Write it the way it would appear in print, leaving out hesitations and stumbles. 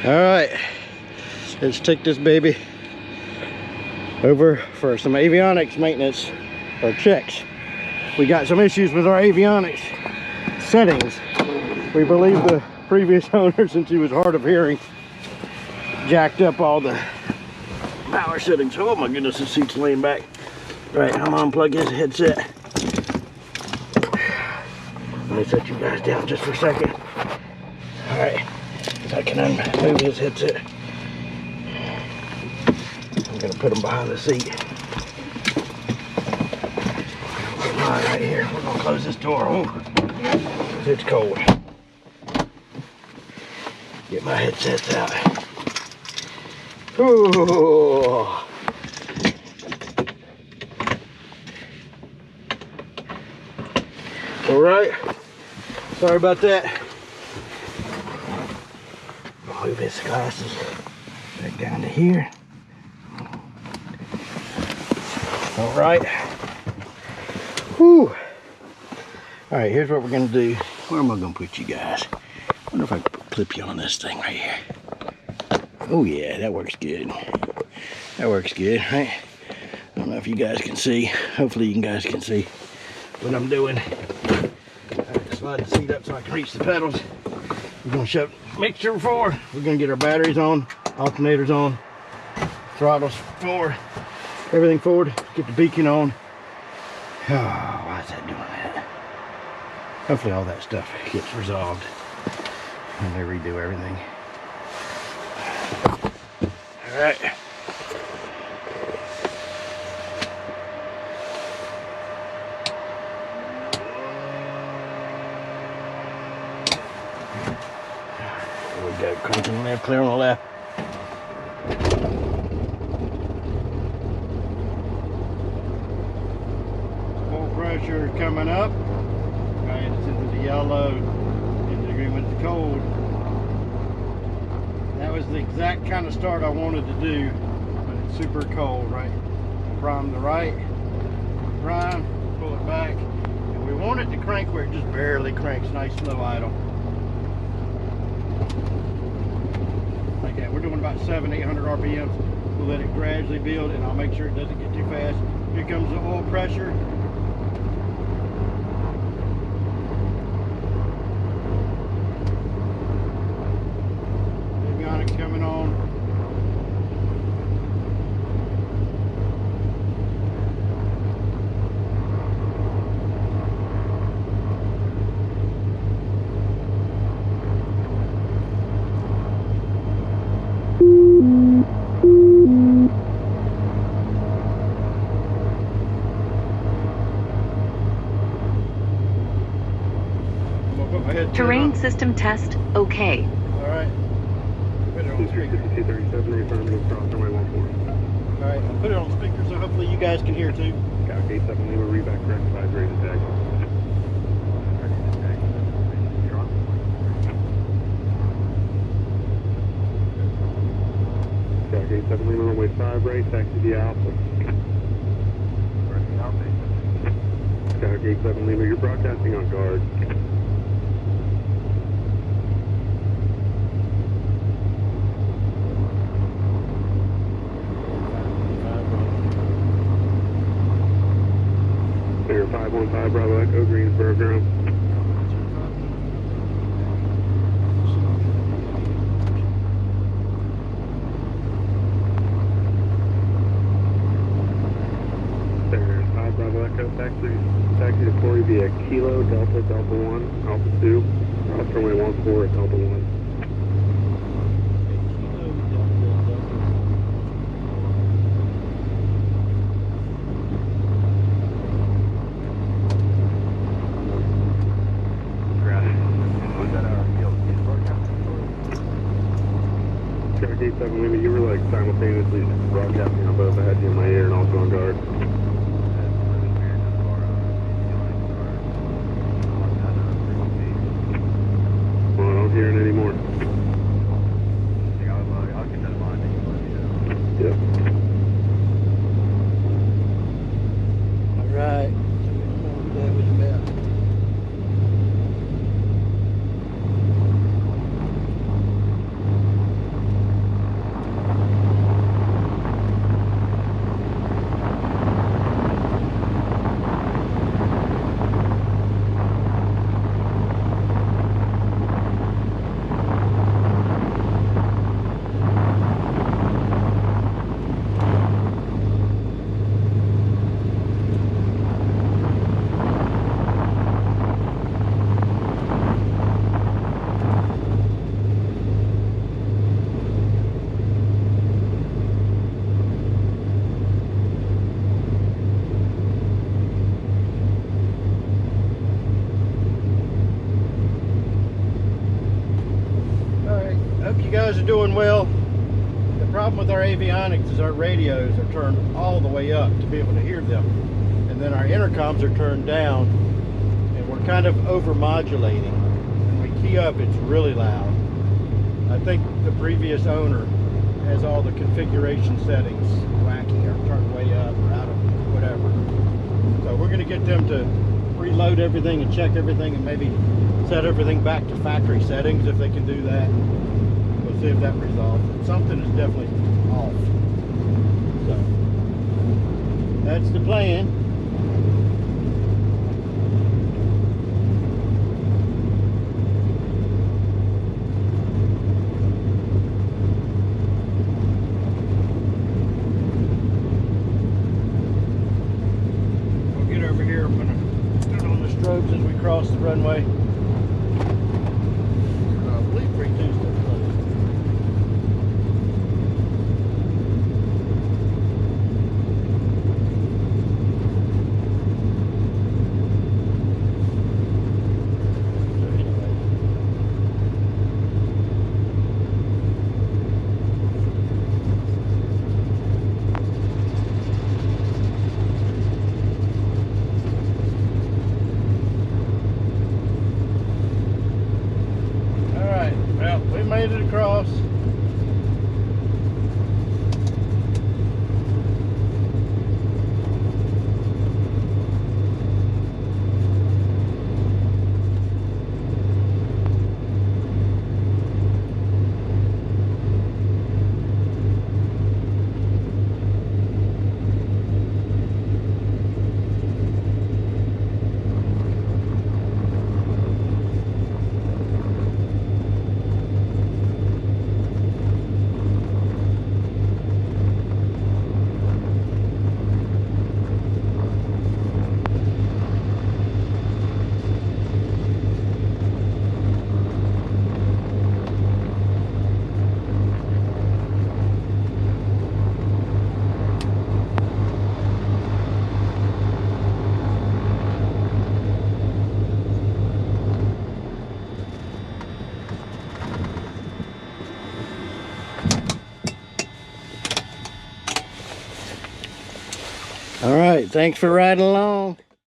All right, let's take this baby over for some avionics maintenance or checks. We got some issues with our avionics settings. We believe the previous owner, since he was hard of hearing, jacked up all the power settings. Oh my goodness, the seat's laying back. Right, I'm gonna unplug his headset. Let me set you guys down just for a second. All right, so I can move his headset. I'm gonna put him behind the seat. Get mine right here. We're gonna close this door. Oh, it's cold. Get my headsets out. Ooh. All right. Sorry about that. I'll move his glasses back down to here. All right. Whew. All right, here's what we're gonna do. Where am I gonna put you guys? I wonder if I can clip you on this thing right here. Oh yeah, that works good. That works good, right? I don't know if you guys can see. Hopefully you guys can see what I'm doing. I have to slide the seat up so I can reach the pedals. We're gonna shove mixture forward. We're gonna get our batteries on, alternators on, throttles forward, everything forward. Get the beacon on. Oh, why is that doing that? Hopefully all that stuff gets resolved when they redo everything. All right. There we go. Cranking left, clear on the left. Full pressure coming up. Right, it's into the yellow. In the green with the cold. That was the exact kind of start I wanted to do, but it's super cold, right? Prime the right, prime, pull it back. And we want it to crank where it just barely cranks, nice slow idle. Like that. We're doing about 700-800 RPMs. We'll let it gradually build, and I'll make sure it doesn't get too fast. Here comes the oil pressure. Avionics coming on. Terrain system test, okay. All right. Put it on speaker. 5237, affirmative, cross runway 14. All right, I'll put it on speaker so hopefully you guys can hear too. Calc 87 Lima, reback correct, 5 rated tag. Calc 87 Lima, runway 5 right, taxi via Alpha. Calc 87 Lima, you're broadcasting on guard. Clear 515 Bravo Echo, Greensboro ground. Clear 5 Bravo Echo, taxi to Corey via Kilo Delta Delta 1, Alpha 2, cross runway 14 at Delta 1. Calc 87 Lima, you were like simultaneously broadcasting on both. I had you in my ear and also on guard. Well, I don't hear it anymore. Yep. All right. That was about. guys are doing well. The problem with our avionics is our radios are turned all the way up to be able to hear them. And then our intercoms are turned down, and we're kind of over-modulating. When we key up, it's really loud. I think the previous owner has all the configuration settings wacky, or turned way up, or out of whatever. So we're going to get them to reload everything and check everything, and maybe set everything back to factory settings if they can do that. We'll see if that resolves it. Something is definitely off. So that's the plan. We'll get over here. I'm gonna turn on the strobes as we cross the runway. I believe 3-2's still closed. Well, we made it across. All right, thanks for riding along.